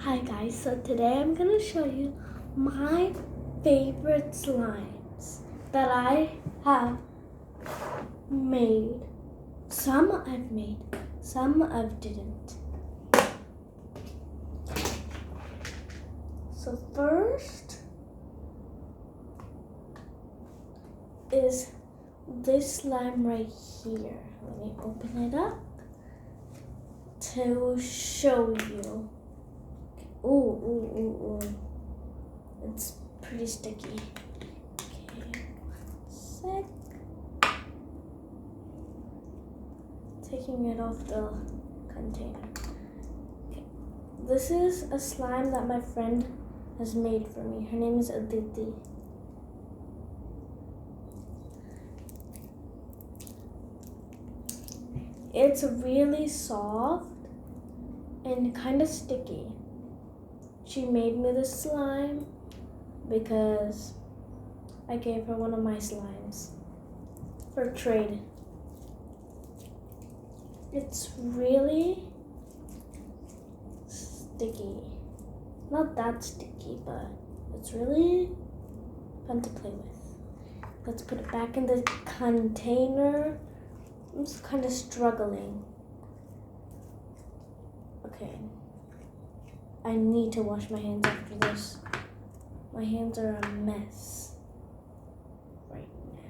Hi guys, so today I'm going to show you my favorite slimes that I have made. Some I've made, some I didn't. So first is this slime right here. Let me open it up to show you. Ooh. It's pretty sticky. Okay, 1 sec. Taking it off the container. Okay. This is a slime that my friend has made for me. Her name is Aditi. It's really soft and kind of sticky. She made me this slime because I gave her one of my slimes for trade. It's really sticky. Not that sticky, but it's really fun to play with. Let's put it back in the container. I'm just kind of struggling. Okay. I need to wash my hands after this. My hands are a mess right now.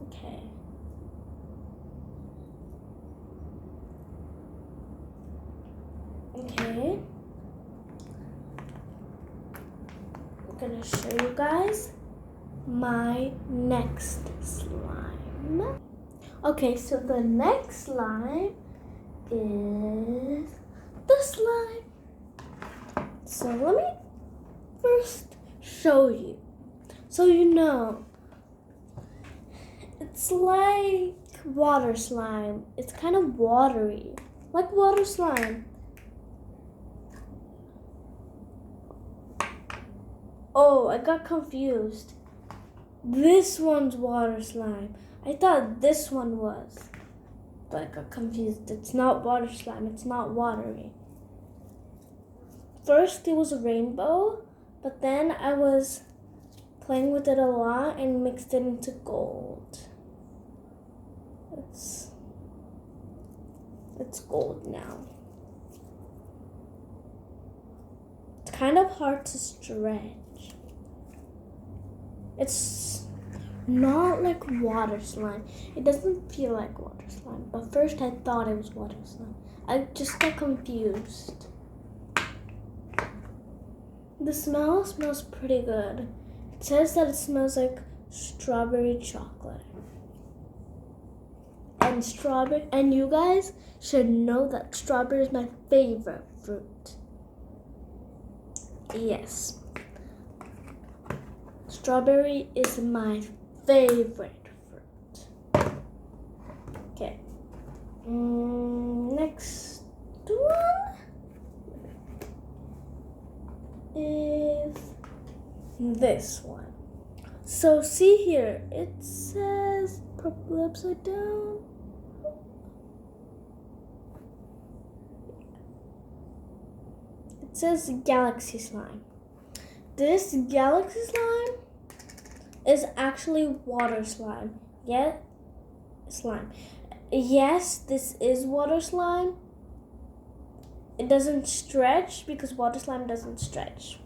Okay. Okay. I'm gonna show you guys my next slime. Okay, so the next slime is this slime. So let me first show you. So you know, it's like water slime. It's kind of watery, like water slime. Oh, I got confused. This one's water slime. I thought this one was, but I got confused. It's not water slime. It's not watery. First, it was a rainbow, but then I was playing with it a lot and mixed it into gold. It's gold now. It's kind of hard to stretch. It's not like water slime. It doesn't feel like water slime. But first I thought it was water slime. I just got confused. The smell smells pretty good. It says that it smells like strawberry chocolate. And you guys should know that strawberry is my favorite fruit. Yes. Strawberry is my favorite fruit. Okay. Next one is this one. So see here, it says purple upside down. It says Galaxy Slime. This Galaxy Slime is actually water slime. Yes, this is water slime. It doesn't stretch because water slime doesn't stretch.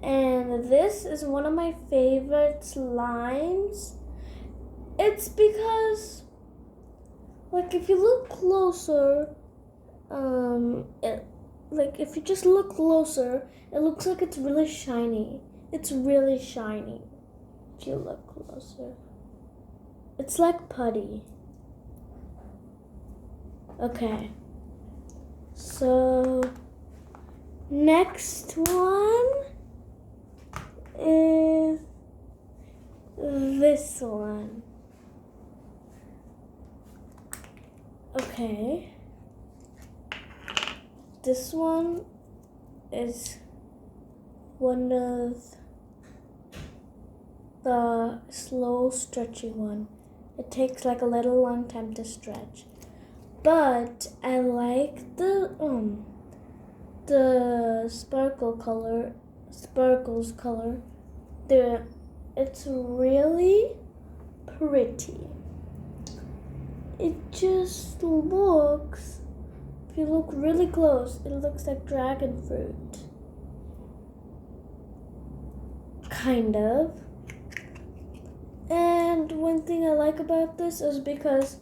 And this is one of my favorite slimes. It's because, like, if you look closer, if you just look closer, it looks like it's really shiny. It's really shiny if you look closer. It's like putty. Okay. So, next one is this one. Okay. this one is one of the slow stretchy one. It takes like a little long time to stretch. But I like the sparkles color. It's really pretty. It just looks, if you look really close, it looks like dragon fruit. Kind of. And one thing I like about this is because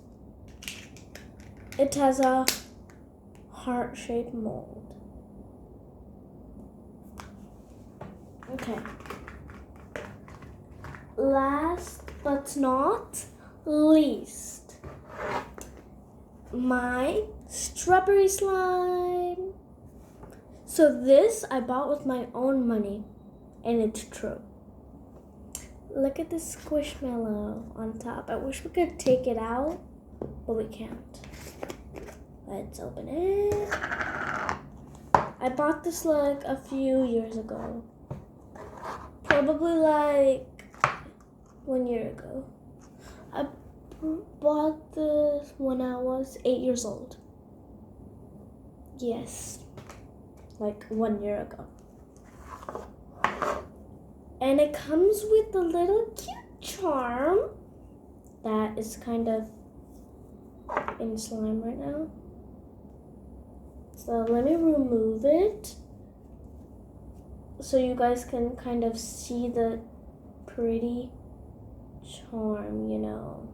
it has a heart-shaped mold. Okay. Last but not least, my strawberry slime. So this I bought with my own money, and it's true. Look at this squishmallow on top. I wish we could take it out, but we can't. Let's open it. I bought this like a few years ago. Probably like 1 year ago. I bought this when I was 8 years old. Yes, like 1 year ago. And it comes with a little cute charm that is kind of in slime right now. So let me remove it so you guys can kind of see the pretty charm, you know.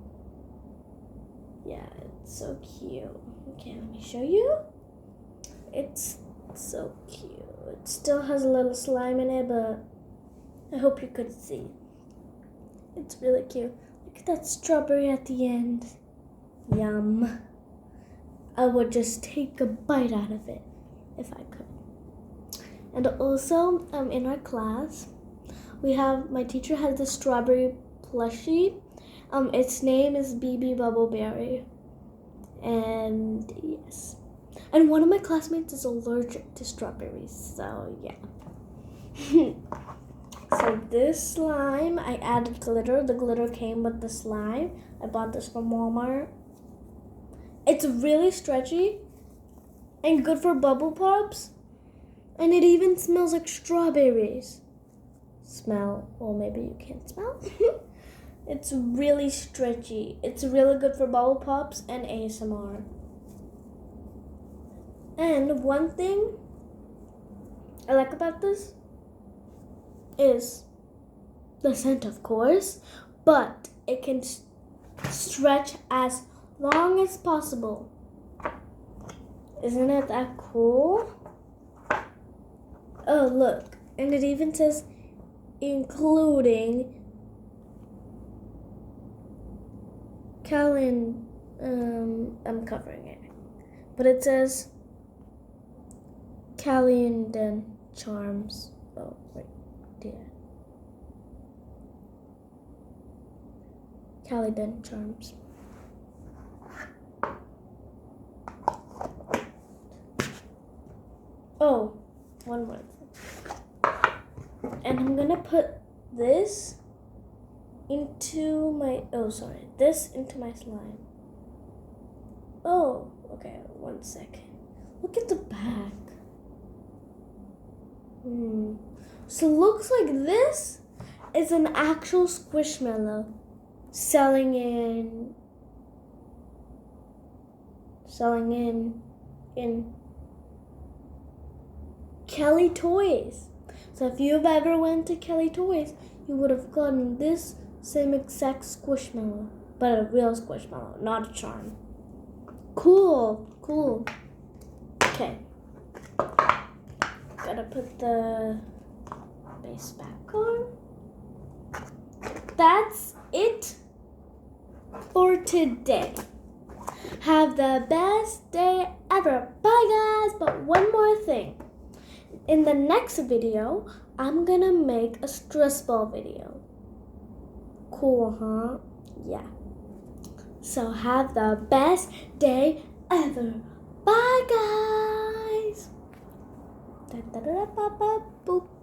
Yeah, it's so cute. Okay, let me show you. It's so cute. It still has a little slime in it, but I hope you could see. It's really cute. Look at that strawberry at the end. Yum. I would just take a bite out of it if I could. And also, in our class, my teacher has this strawberry plushie. Its name is BB Bubbleberry. And yes. And one of my classmates is allergic to strawberries, so yeah. So this slime, I added glitter. The glitter came with the slime. I bought this from Walmart. It's really stretchy and good for bubble pops. And it even smells like strawberries. Well, maybe you can't smell. It's really stretchy. It's really good for bubble pops and ASMR. And one thing I like about this is the scent, of course, but it can stretch as long as possible. Isn't it that cool? Oh, look. And it even says including I'm covering it. But it says Calinden Charms. Oh, right there. Calinden Charms. Oh, one more thing. And I'm gonna put this into my slime. Oh, okay, 1 second. Look at the back. So it looks like this is an actual Squishmallow selling in Kelly Toys. So if you've ever went to Kelly Toys, you would have gotten this same exact Squishmallow, but a real Squishmallow, not a charm. Cool. Okay. Gotta put the base back on. That's it for today. Have the best day ever. Bye, guys. But one more thing. In the next video, I'm gonna make a stress ball video. Cool, huh? Yeah. So have the best day ever. Bye, guys. Da, da, da, da, ba, ba, boop.